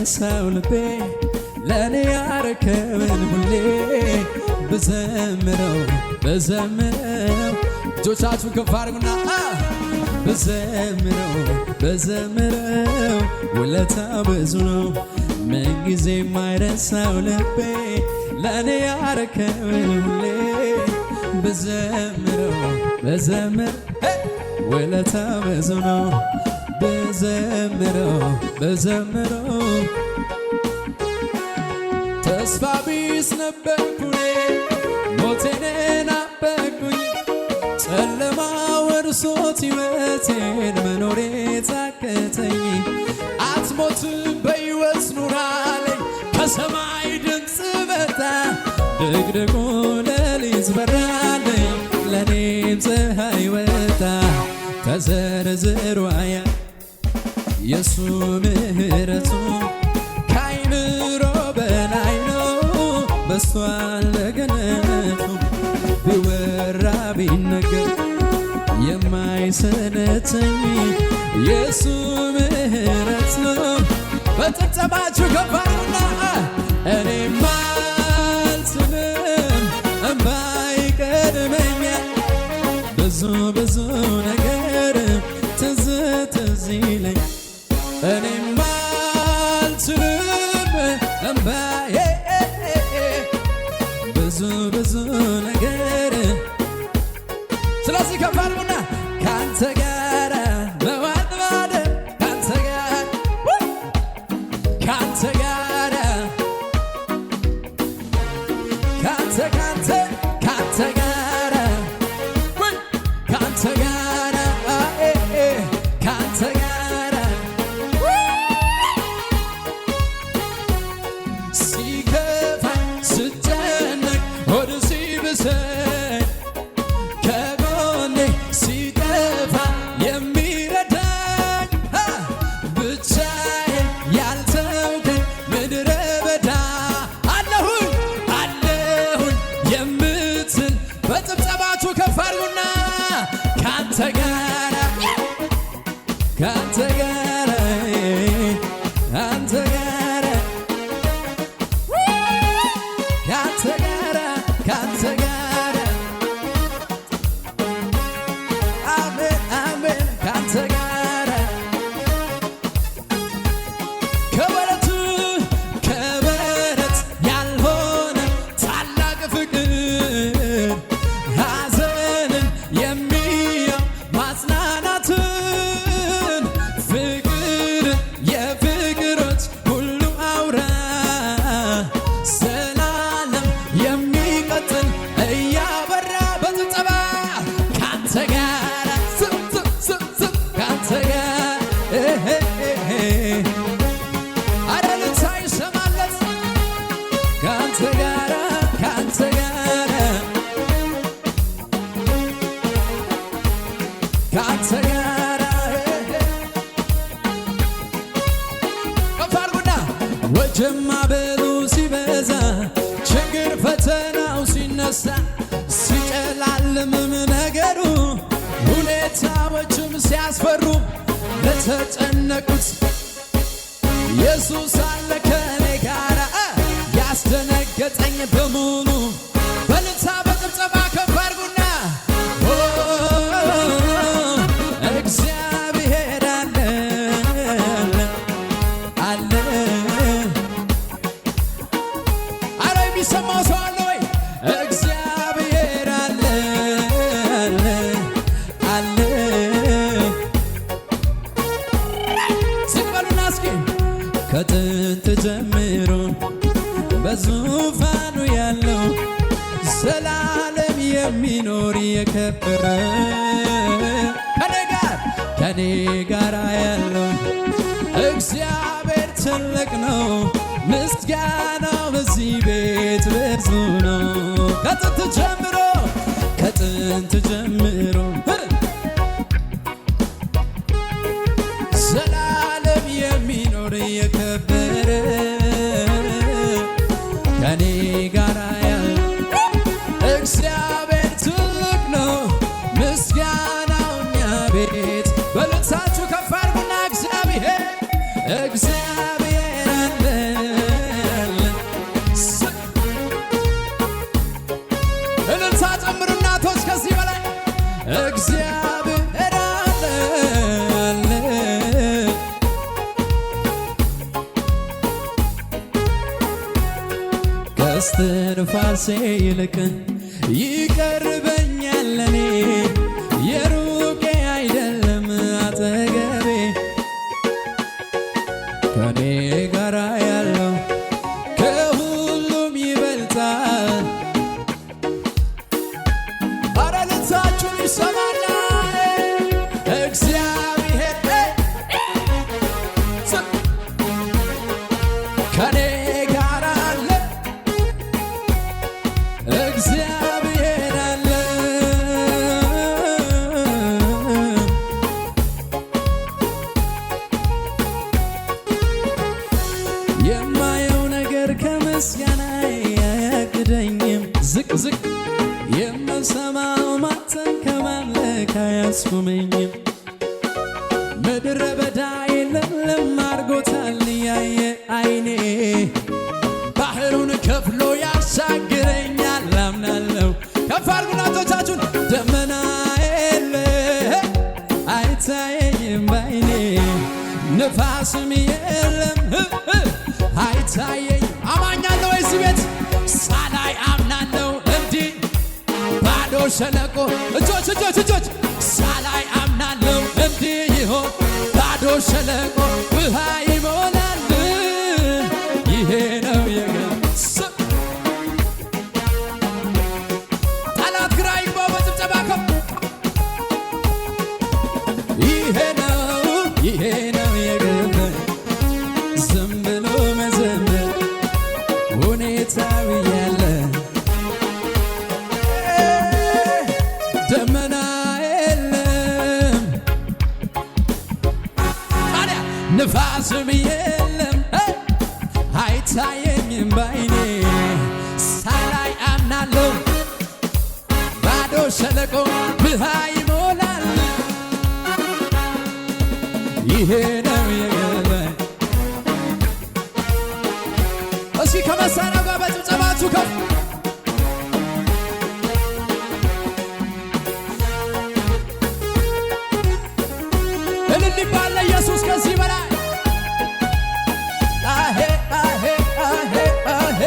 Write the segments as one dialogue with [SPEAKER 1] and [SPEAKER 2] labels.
[SPEAKER 1] የማይረሳው ልቤ ለኔ ያረከውን ሁሌ ብዘምረው ብዘምረው እጆቻችሁን ከፍ አድርጉና ብዘምረው ውለታ ብዙ ነው ምንጊዜ የማይረሳው ልቤ ለኔ ያረከውን ሁሌ ብዘምረው ውለታ ብዙ ነው ብዘምረው ተስፋ ቢስ ነበርኩኔ ሞቴን ናፈቅኩኝ ጨለማ ወርሶት ሕይወቴን መኖሬ ታከተኝ አትሞትም በሕይወት ኑራለኝ ከሰማይ ድምፅ መጣ ድቅድቁ ሌሊት በራለኝ ለኔም ፀሐይ ወጣ ተዘርዝሮ አያልቅም የሱ ምሕረቱ ከአይምሮ በላይ ነው በስቷል ለገነቱ ቢወራ ቢነገር የማይሰለቸኝ የሱ ምሕረት ነው። በጭብጨባችሁ ከፍ አድርጉና እኔማ አልችልም እምባይ ይቀድመኛል ብዙ ነገር ትዝ ይለኛል እኔማ አልችልም እምባዬ ብዙ ነገር ስለዚህ ከፍ አድርጉና ካንተ ጋር መዋል ማደር ካንተ ጋር ካንተ ጋር ካንተ ጋር ካንተ ጋር ካንተ ጋር ሲከፋኝ ስጨነቅ ሆድ ሲብሰኝ ከጎኔ ሲጠፋ የሚረዳኝ ብቻዬን ያልተውከኝ ምድረ በዳ አለሁኝ የምትል በጭብጨባችሁ ከፍ አድርጉና ካንተ ጋር ካንተ ጋር ካንተ ጋር ካንተ ጋር ካንተ ጋር አሜን አሜን ካንተ ጋር ከበረት ያልሆነ ታላቅ ፍቅር ሐዘንን የሚያው ማጽናናትን ፍቅር የፍቅሮች ሁሉ አውራ ዘላለም የሚቀጥል እያበራ በጭብጨባ ካንተ ጋር ካንተ ጋር አረ ልልታ ይሰማለት ካንተ ጋር ካንተ ጋር ካንተ ጋር ከፍ አድርጉና ወጀማ በሉ ሲበዛ ችግር ፈተናው ሲነሳ ሲጨላልምም ነገሩ ሁኔታዎችም ሲያስፈሩ ለተጨነቁት ኢየሱስ አለ ከኔ ጋር ያስደነገጠኝ በሙሉ በልልታ በጭብጨባ ከፍ አድርጉና እግዚአብሔር አለ አረ የሚሰማው ሰው አለ ወይ? እግዚአብሔር አለ ሲበሉና እስኪ ከጥንት ጀምሮ በዙፋኑ ያለው ዘላለም የሚኖር የከበረ ከኔ ጋር ያለው እግዚአብሔር ትልቅ ነው ምስጋናው በዚህ ቤት ብዙ ነው ከጥንት ጀምሮ ዘላለም የሚኖር የከበረ ከኔ ጋር ያለው እግዚአብሔር ትልቅ ነው ምስጋናው እኛ ቤት በልሳችሁ ከፍ አድርጉና እግዚአብሔር አለ ከስትንፋሴ ይልቅ ይቀርበኛል ለኔ የሩቄ አይደለም አጠገቤ ከኔ ጋራ ያለው ከሁሉም ይበልጣል። አረ ልልታችሁን ይሰማና እግዚአብሔር ከኔ ጋራ አለ እግዚአብሔር አለ የማየው ነገር ከምስጋና አያግደኝም ዝቅ ዝቅ የምሰማው ማተን ከማምለክ አያስቆመኝም ምድረ በዳ የለም አርጎታል ያየ አይኔ ባህሩን ከፍሎ ያሻግረኛል አምናለሁ። ከፍ አድርጉና እጆቻችሁን ደመና የለ አይታየኝም ባይኔ ንፋስም የለም አይታየኝ አማኛለሁ ወይስ ቤት ሳላይ አምናለሁ እንዲህ ባዶ ሸለቆ እጆች እጆች እጆች ሳላይ አምናለሁ እንዲህ ይሆን ባዶ ሸለቆ ውሃ ይሞላል ይሄ ነው የገስ ጠላት ግራ ይግባው በጭብጨባ ከፍ ይሄ ነው የገባኝ ዝም ብሎ መዘመር ሁኔታው ያለ ደመና የለም ታዲያ ንፋስም የለም አይታየኝም ባይኔ ሳላይ አምናለሁ ባዶ ሸለቆ ውሃ ይሞላል ይሄ ነው የገባኝ። እስኪ ከመሳሪያው ጋር በጭብጨባችሁ ከፍ እልል ይባል ለኢየሱስ ከዚህ በላይ አሄ አሄ አሄ አሄ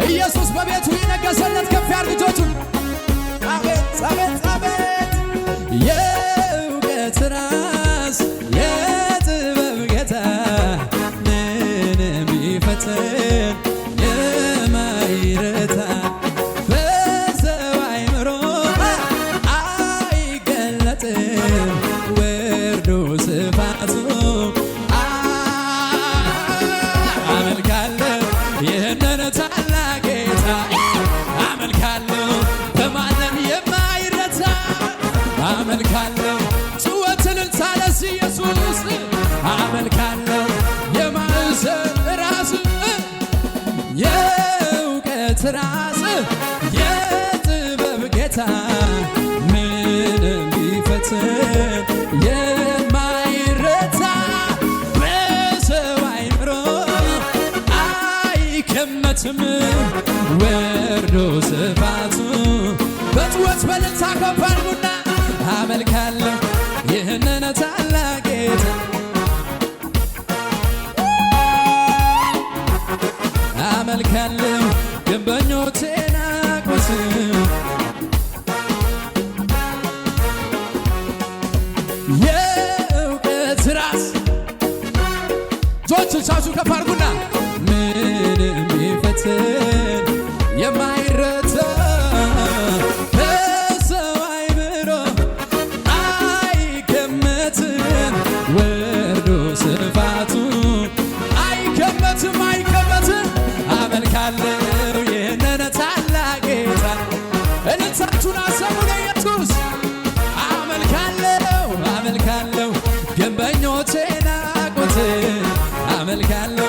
[SPEAKER 1] ኢየሱስ በቤቱ ይነገሰለት ከፍ ያርግ እጆቹን አቤት አቤት አቤት የእውቀት ራስ የጥበብ ጌታ ምንም ቢፈትን የማይረታ በሰው አይምሮ አይገለጥም ወርዶ ስፋቱ አመልካለሁ ይህንን ታላቅ ጌታ አመልካለሁ በማንም የማይረታ አመልካለሁ ጭወትን ሳለስ ኢየሱስ አመልካለሁ የማዕዘን ራስ የእውቀት ራስ የጥበብ ጌታ ምንም ቢፈትን የማይረታ በሰው አይምሮ አይገመትም ወርዶ ስፋቱ በጭወት በልልታ ከፍ አድርጉና አመልካለሁ ይህንን ታላቅ ጌታ አመልካለሁ ግንበኞቼን አቆስም የእውቀት ራስ እጆቻችሁ ከፍ አድርጉና ምንም ቢፈትን የማይረታ በሰው አይምሮ አይገመትም ወርዶ ስፋቱ አይገመትም አይገመትም አመልካለሁ ይህንን ታላቅ ጌታ እልልታችሁን አሰሙ ለኢየሱስ አመልካለሁ አመልካለሁ ግንበኞቼን ናቁት አመልካለሁ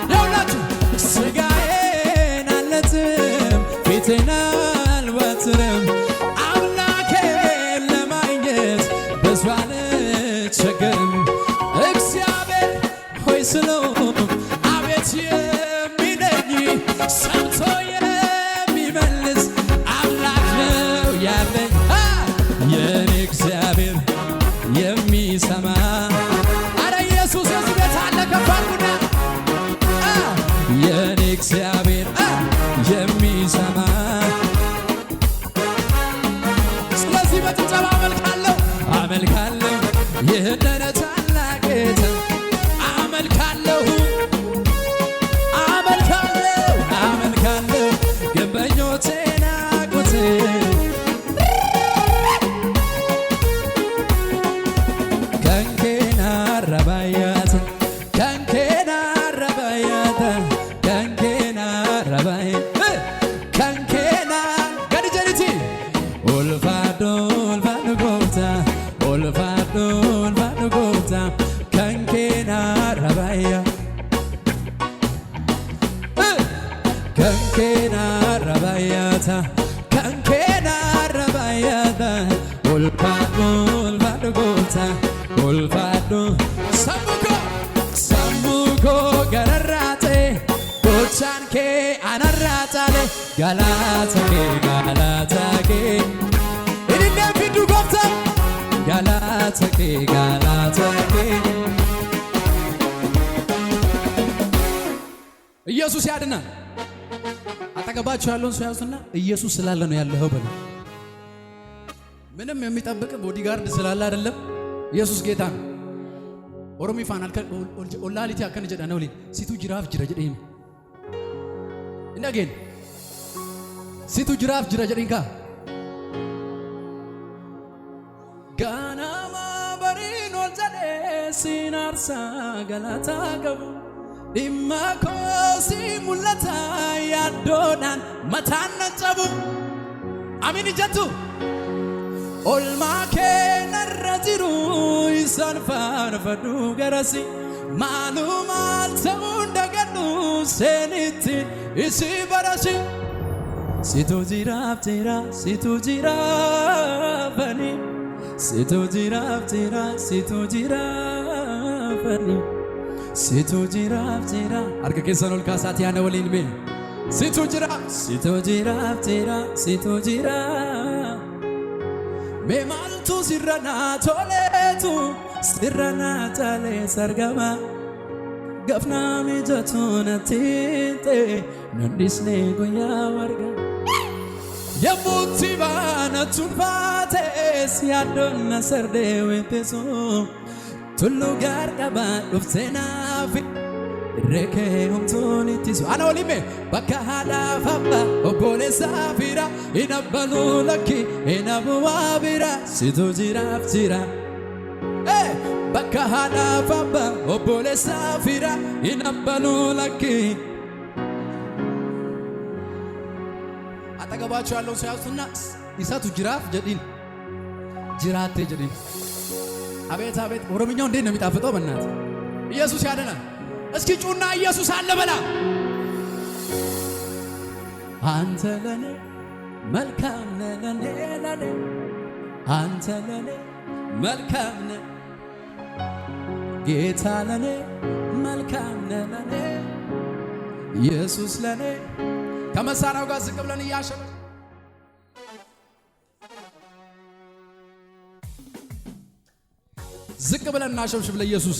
[SPEAKER 1] ይኸውላችሁ ሥጋዬን አልነጽም ፊቴን አልወጥርም አምላኬን ለማግኘት ብዙ አልቸገርም እግዚአብሔር ሆይ ስለው አቤት የሚለኝ ሰምቶ የሚመልስ አምላክ ነው ያለኝ የኔ እግዚአብሔር የሚሰማ አረ ኢየሱስ የዚህ ቤት አለ ከፋርጉና የኔ እግዚአብሔር የሚሰማ ስለዚህ በጭብጨባ አመልካለሁ አመልካለሁ ይህንን ታላቅ ጌታ አመልካለሁ አመልካለሁ አመልካለሁ ግንበኞቼን ናቁት ከንኬና ረባያት ከንኬና ረባያት ከንኬና ረባይ ከንኬና ገድጀሪቲ ኦልፋዶ ኦልፋዶ ጎታ ኦልፋዶ ኦልፋዶ ጎታ ከንኬና ረባያ ከንኬና ረባያታ ከንኬና ረባያታ ኦልፋዶ ኦልፋዶ ጎታ ኦልፋዶ ሰሙኮ ሰሙኮ ገረራቴ ጎቻንኬ አነራታሌ ጋላታኬ ጋላታኬ ኢንኔ ፊዱ ጎፍታ ጋላታኬ ጋላታኬ ኢየሱስ ያድናል። አጠገባችሁ ያለውን ሰው ያዙና ኢየሱስ ስላለ ነው ያለኸው በሉ። ምንም የሚጠብቅ ቦዲጋርድ ስላለ አይደለም። ኢየሱስ ጌታ ነው። ኦሮሚ ፋናል ኦላሊቲ አከነ ጀዳ ነው ሊን ሲቱ ጅራፍ ጅራ ጀዴም እንደገን ሲቱ ጅራፍ ጅራ ጀዴንካ ጋናማ በሪኖ ጀዴ ሲናርሳ ገላታ ገቡ ኢማኮሲ ሙላታ ያዶናን መታነ ጨቡ አሚን ጀቱ ኦልማኬ ነረዚሩ ይሰንፋርፈዱ ገረሲ ማሉማል ሰው እንደገኑ ሴኒቲ እሲ በረሲ ሲቱ ጅራፍ ጅራ ሲቱ ጅራፈኒ ሲቱ ጅራፍ ጅራ ሲቱ ጅራፈኒ ሲቱ ጅራፍ ጅራ አርገ ኬሰኖል ካሳት ያነ ወሊን ቤ ሲቱ ጅራፍ ጅራ ሲቱ ጅራ ሜማልቱ ሲረና ቶሌቱ ሲረና ጫሌ ሰርገማ ገፍና ሚጀቱ ነቲንጤ ነንዲስኔ ጉያ ወርጋ የሙቲ ባነቱን ፋቴስ ያዶነ ሰርዴ ዌፔሶ ቱሉ ጋር ቀባ ዱፍቴናፊ ረከ ሁምቶን ኢቲሱ አና ወሊሜ በካ ሃዳፋባ ኦቦሌ ሳፊራ ኢነበሉ ለኪ ኢነቡዋ ቢራ ሲቱ ጅራፍ ጅራ በካ ሃዳፋባ ኦቦሌ ሳፊራ ኢነበሉ ለኪ አጠገባችሁ ያለው ሰው ያዙና ኢሳቱ ጅራፍ ጀዲን ጅራቴ ጀዲን አቤት አቤት ኦሮምኛው እንዴት ነው የሚጣፍጠው በእናት ኢየሱስ ያድናል። እስኪ ጩና ኢየሱስ አለ በላ አንተ ለኔ መልካም ነህ ለኔ ለኔ አንተ ለኔ መልካም ነህ ጌታ ለኔ መልካም ነህ ለኔ ኢየሱስ ለኔ ከመሳሪያው ጋር ዝቅ ብለን እያሸበ ዝቅ ብለን እናሸብሽብ ለኢየሱስ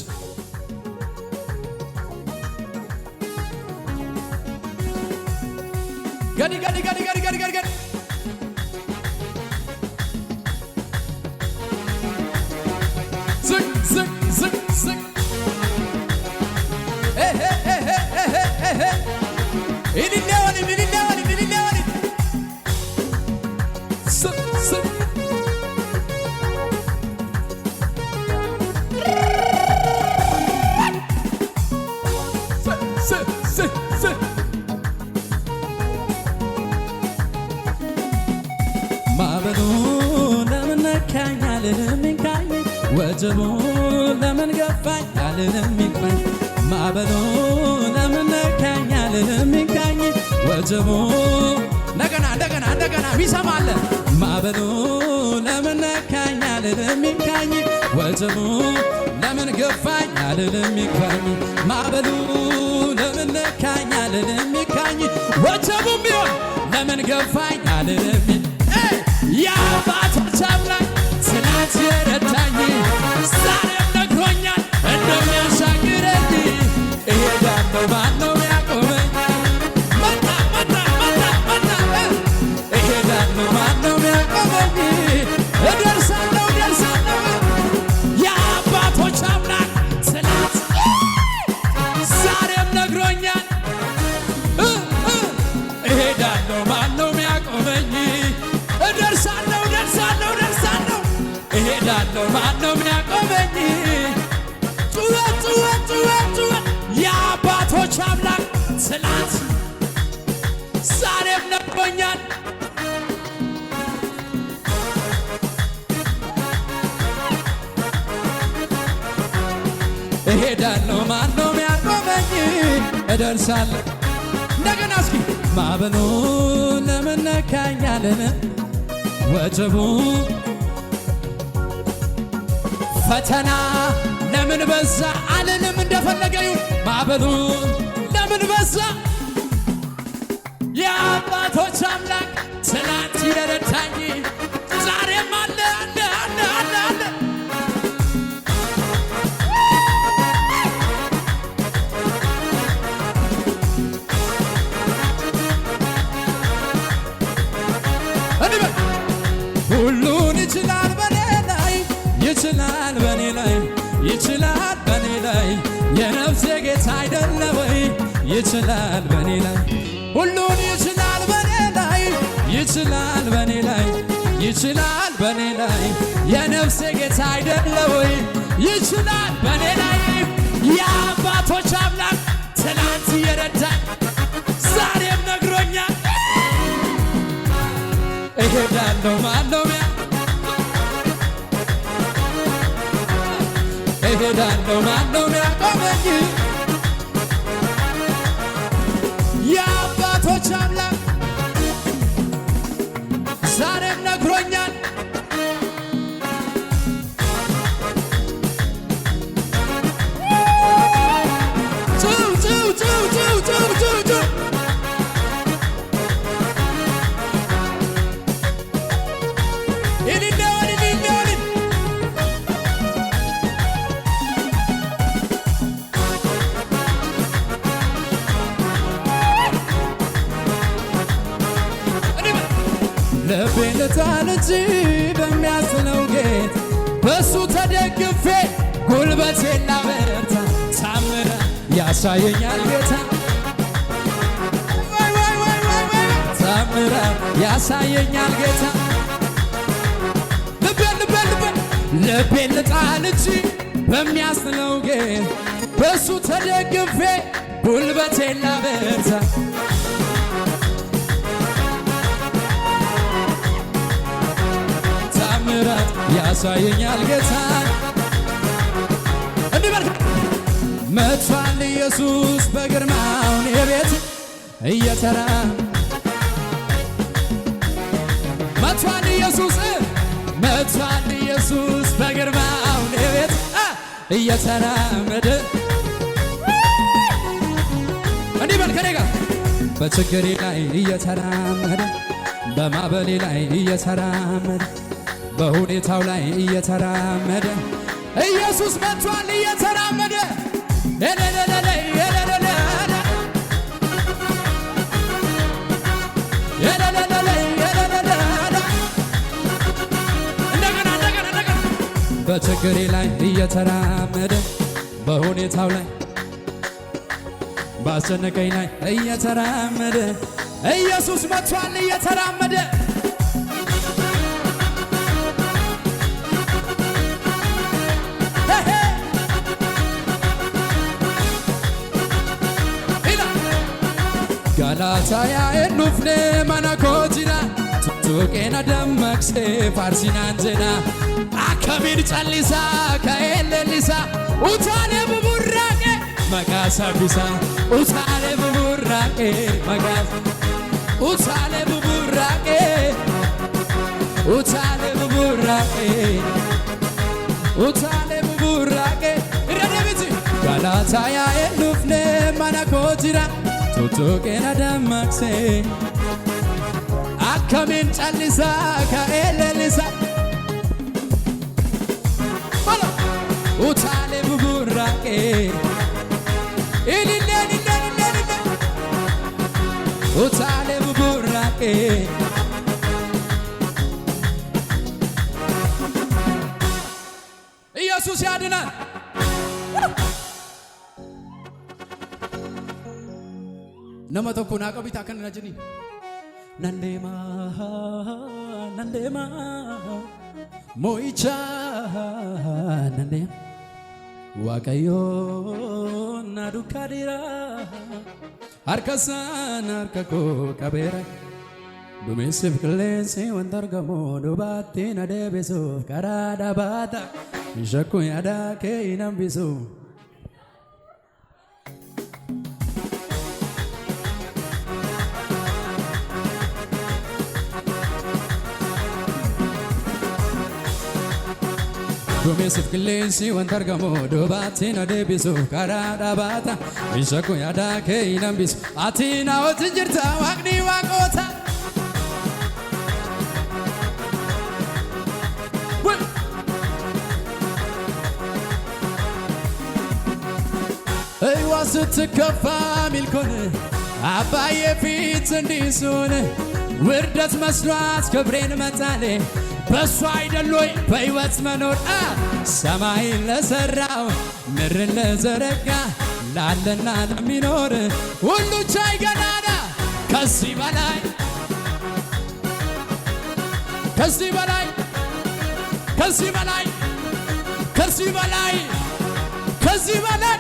[SPEAKER 1] ገዲ ገዲ ገዲ ገዲ ገዲ ገዲ ገዲ ዝቅ ዝቅ ዝቅ ዝቅ ኢሊሌዋኒ ኢሊሌዋኒ ኢሊሌዋኒ ዝቅ ዝቅ ማበሉ ለምን ነካኝ አልልምካኝ ወጀቡ ለምን ገፋኝ አልልምካኝ ማበሉ ለምን ነካኝ አልልምካኝ ወጀቡ እንደገና እንደገና እንደገና ሚሰማለ ማበሉ ለምን ነካኝ አልልምካኝ ወጀቡ ለምን ገፋኝ አልልምካኝ ማበሉ ለምን ነካኝ አልልምካኝ ወጀቡ ቢሆን ለምን ገፋኝ አልልም የአባቶች አምላክ ትናንት የረዳኝ እሄዳለሁ ማነው የሚያቆመኝ? እደርሳለሁ እንደገና እስኪ ማዕበሉ ለምን ነካኝ አልን ወጀቡ ፈተና ለምን በዛ አልልም እንደፈለገ ይሁን ማዕበሉ ለምን በዛ የአባቶች አምላክ ትናንት የረዳኝ ዛሬም አለ አለ አለ አለ አለ ሁሉን ይችላል በኔ ላይ ይችላል በኔ ላይ ይችላል በኔ ላይ የነፍሴ ጌታ አይደለ ወይ ይችላል በኔ ላይ ሁሉን ይችላል በኔ ላይ ይችላል በኔ ላይ ይችላል በኔ ላይ የነፍሴ ጌታ አይደለ ወይ ይችላል በኔ ላይ የአባቶች አምላክ ትናንት የረዳኝ ዛሬም ነግሮኛል እሄዳለሁ ማነው እሄዳለሁ ማነው የሚያቆመኝ? የአባቶች አምላክ ዛሬም ነግሮኛል ልቤን ልጣል እንጂ በሚያስለው ጌታ በሱ ተደግፌ ጉልበቴን ላበረታ ታምራ ያሳየኛል ጌታ ታምራ ያሳየኛል ጌታ ልቤን ልጣል እንጂ በሚያስለው ጌታ በሱ ተደግፌ ጉልበቴን ላበረታ ያሳየኛል ጌታ እንዲበርክ መጥቷል ኢየሱስ በግርማው የቤት እየተራ መጥቷል ኢየሱስ በግርማው የቤት እየተራመደ እንዲበርክ ከኔ ጋር በችግሬ ላይ እየተራመደ በማዕበሌ ላይ እየተራመደ በሁኔታው ላይ እየተራመደ ኢየሱስ መጥቷል እየተራመደ በችግሬ ላይ እየተራመደ በሁኔታው ላይ ባስጨነቀኝ ላይ እየተራመደ ኢየሱስ መጥቷል እየተራመደ ጋላታያ ኤኑፍኔ ማናኮጂና ቱቱቄና ደመቅሴ ፋርሲናንጀና አከሚን ጨሊሳ ከኤሌሊሳ ኡታሌ ብቡራቄ መቃሳቢሳ ኡታሌ ብቡራቄ መቃስ ኡታሌ ብቡራቄ ኡታሌ ብቡራቄ ኡታሌ ብቡራቄ ረደብቲ ጋላታያ ኤኑፍኔ ማናኮጂና ቱቱቄና ደመቅሴ አከሚን ጨሊሳ ከኤሌሊሳ ኡታሌ ብቡራቄ ኢሊሌን ኡታሌ ብቡራቄ ኢየሱስ ያድናል። nama tokko naa qabiita akkana na jedhin nandeema mo'icha nandeema waaqayyo na dukkadira harkasaan harka koo qabeera dumeessiif qilleensi wanta argamu dubaatti na deebisuuf karaa dhabaata shakku yaada kee hin hambisu Duumessuuf qilleensi wanta argamu duubatti na deebisu karaa dhaabbata isa kun yaada kee hin hambisu ati na wajjin jirta waaqni waaqota. Eeywa ስትከፋ ሚልኮን አባዬ ፊት እንዲህ ስሆን ውርደት መስሏት ክብሬን መጣሌ በሱ አይደሎይ በሕይወት መኖር ሰማይን ለሠራው ምድርን ለዘረጋ ላለና ለሚኖር ሁሉ ቻይ ገናና ከዚህ በላይ ከዚህ በላይ ከዚህ በላይ ከዚህ በላይ ከዚህ በላይ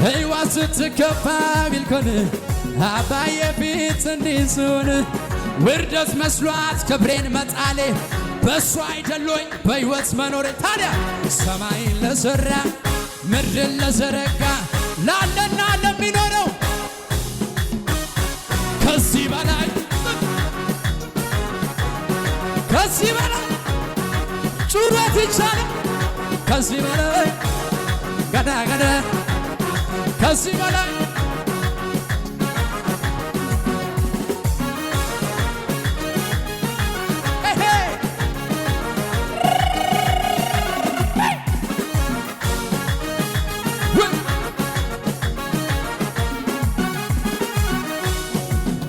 [SPEAKER 1] ሕይዋ ስትከፋ ቢልኮን አባዬ ፊት እንዲህ ስሆን ውርደት መስሏት ክብሬን መጣሌ በሱ አይደሎኝ በሕይወት መኖር ታዲያ ሰማይን ለሠራ ምድርን ለዘረጋ ላለና ለሚኖረው ከዚህ በላይ ከዚህ በላይ ጩኸት ይቻላል ከዚህ በላይ ገዳ ገዳ ከዚህ በላይ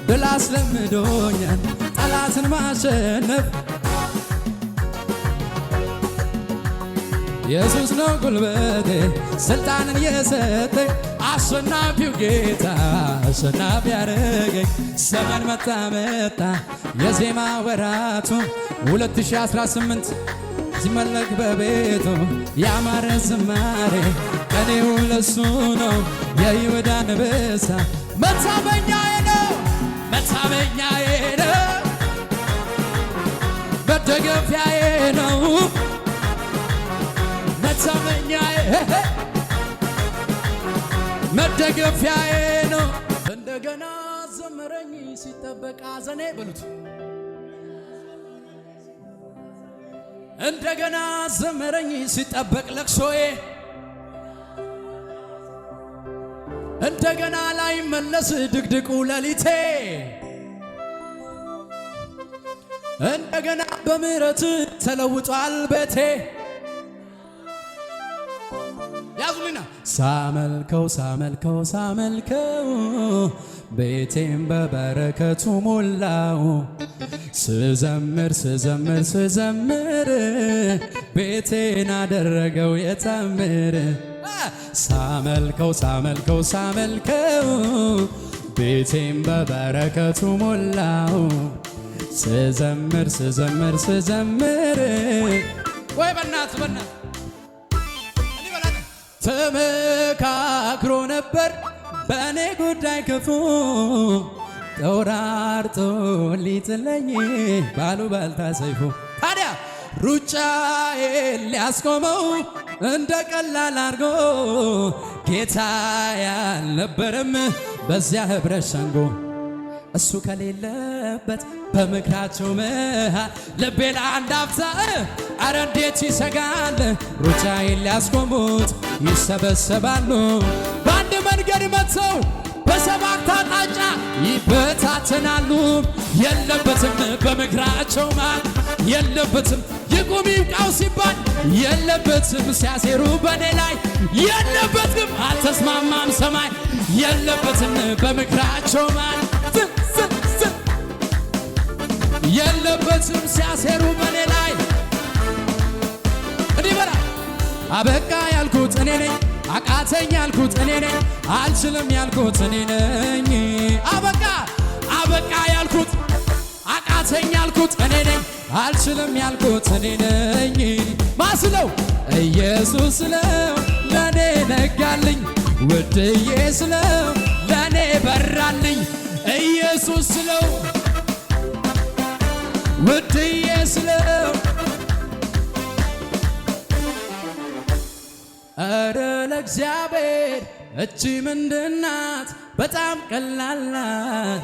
[SPEAKER 1] ድል አስለምዶኛል ጠላትን ማሸነፍ ኢየሱስ ነው ጉልበቴ ስልጣንን የሰጠኝ አሸናፊው ጌታ አሸናፊ ያረገኝ ዘመን መጣ መጣ የዜማ ወራቱ 2018 ሲመለክ በቤቱ ያማረ ዝማሬ ቀኔው ለሱ ነው የይሁዳ አንበሳ መታመኛዬ ነው መታመኛዬ ነው መደገፊያዬ ነው መደገፊያዬ ነው። እንደገና ዘመረኝ ሲጠበቅ ሐዘኔ በሉት እንደገና ዘመረኝ ሲጠበቅ ለቅሶዬ እንደገና ላይ መለስ ድቅድቁ ሌሊቴ እንደገና በምህረት ተለውጧል ቤቴ ያዙልኝና ሳመልከው ሳመልከው ሳመልከው ቤቴም በበረከቱ ሞላው ስዘምር ስዘምር ስዘምር ቤቴን አደረገው የታምር ሳመልከው ሳመልከው ሳመልከው ቤቴም በበረከቱ ሞላው ስዘምር ስዘምር ስዘምር ወይ በናት ተመካክሮ ነበር በእኔ ጉዳይ ክፉ ተወራርቶ ሊጥለኝ ባሉባልታ ሰይፉ ታዲያ ሩጫዬን ሊያስቆመው እንደ ቀላል አድርጎ ጌታ ያልነበረም በዚያ ኅብረት ሸንጎ እሱ ከሌለበት በምክራቸው መሃል ልቤ ለአንድ አፍታ አረ እንዴት ይሰጋል ሩጫዬን ሊያስቆሙት ይሰበሰባሉ በአንድ መንገድ መጥተው በሰባት አቅጣጫ ይበታተናሉ የለበትም በምክራቸው መሃል የለበትም ይቁም ይብቃው ሲባል የለበትም ሲያሴሩ በኔ ላይ የለበትም አልተስማማም ሰማይ የለበትም በምክራቸው መሃል የለበትም ሲያሴሩ በኔ ላይ እንዲህ በላ አበቃ ያልኩት እኔ ነኝ አቃተኝ ያልኩት እኔ ነኝ አልችልም ያልኩት እኔ ነኝ አበቃ አበቃ ያልኩት አቃተኝ ያልኩት እኔ ነኝ አልችልም ያልኩት እኔ ነኝ ማስለው ኢየሱስ ነው ለኔ ነጋልኝ ውድዬ ስለው ለኔ በራልኝ ኢየሱስ ነው ውድዬ ስለው አረ ለእግዚአብሔር እቺ ምንድናት በጣም ቀላል ናት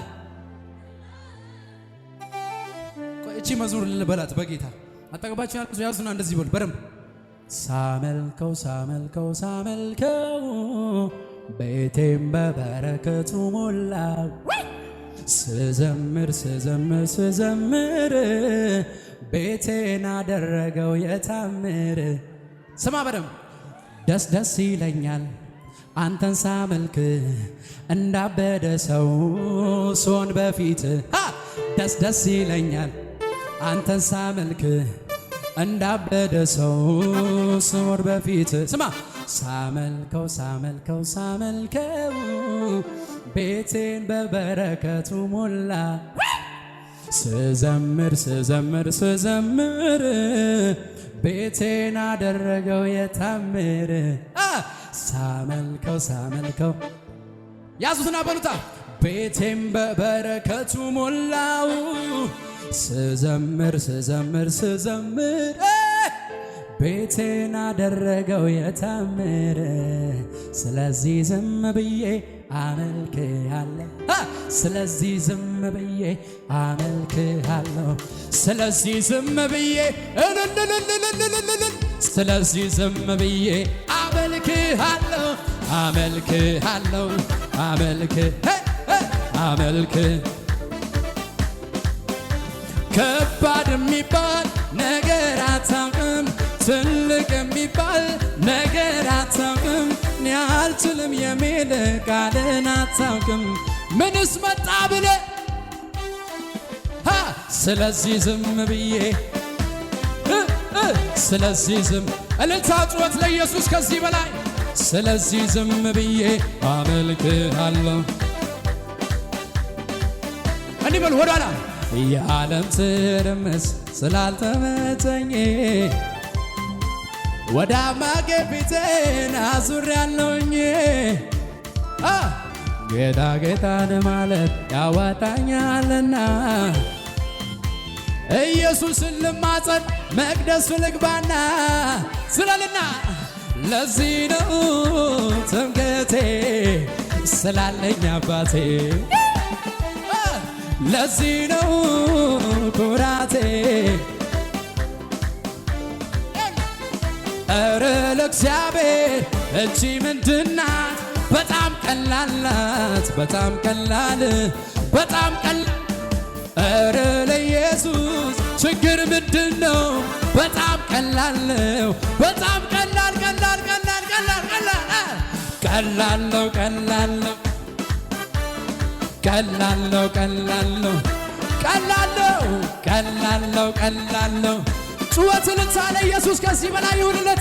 [SPEAKER 1] ቆይ እቺ መዝሙር ልበላት በጌታ አጠገባችሁ ያዙና እንደዚህ በሉ በደንብ ሳመልከው ሳመልከው ሳመልከው ቤቴም በበረከቱ ሞላው። ስዘምር ስዘምር ስዘምር ቤቴን አደረገው የታምር። ስማ በደም ደስ ደስ ይለኛል አንተን ሳመልክ እንዳበደ ሰው ሶን በፊት ደስ ደስ ይለኛል አንተን ሳመልክ እንዳበደ ሰው ሶን በፊት። ስማ ሳመልከው ሳመልከው ሳመልከው ቤቴን በበረከቱ ሞላ። ስዘምር ስዘምር ስዘምር ቤቴን አደረገው የታምር። ሳመልከው ሳመልከው ያዙትና በሉታ ቤቴን በበረከቱ ሞላው። ስዘምር ስዘምር ስዘምር ቤቴን አደረገው የታምር። ስለዚህ ዝም ብዬ አመልክሃለሁ። ስለዚህ ዝም ብዬ አመልክሃለሁ። ስለዚህ ዝም ብዬ ስለዚህ ዝም ብዬ አመልክሃለሁ። አመልክሃለሁ አመልክ ከባድ የሚባል ነገር አታውቅም፣ ትልቅ የሚባል ነገር አታውቅም። እኔ አልችልም የሚል ቃልን አታውቅም። ምንስ መጣ ብለ ስለዚህ ዝም ብዬ ስለዚህ ዝም እልልታ ጩኸት ለኢየሱስ ከዚህ በላይ ስለዚህ ዝም ብዬ አመልክሃለሁ። እንዲህ በሉ ወደኋላ የዓለም ትርምስ ስላልተመቸኝ ወደ አምላኬ ፊቴን አዙሬያለሁኝ። ጌታ ጌታን ማለት ያዋጣኛልና ኢየሱስን ልማጸን መቅደሱ ልግባና ስለልና ለዚህ ነው ትምክህቴ ስላለኝ አባቴ ለዚህ ነው ኩራቴ። እረ ለእግዚአብሔር እቺ ምንድናት? በጣም ቀላል ናት፣ በጣም ቀላል በጣም ቀላል። እረ ለኢየሱስ ችግር ምንድነው? በጣም ቀላል ነው፣ በጣም ቀላል ቀላል ቀላል ቀላል ቀላል ቀላል ነው ቀላል ነው ቀላል ነው ቀላል ነው ቀላል ነው ቀላል ነው ቀላል ነው። ጩኸትን ለኢየሱስ ከዚህ በላይ ይሁንለት።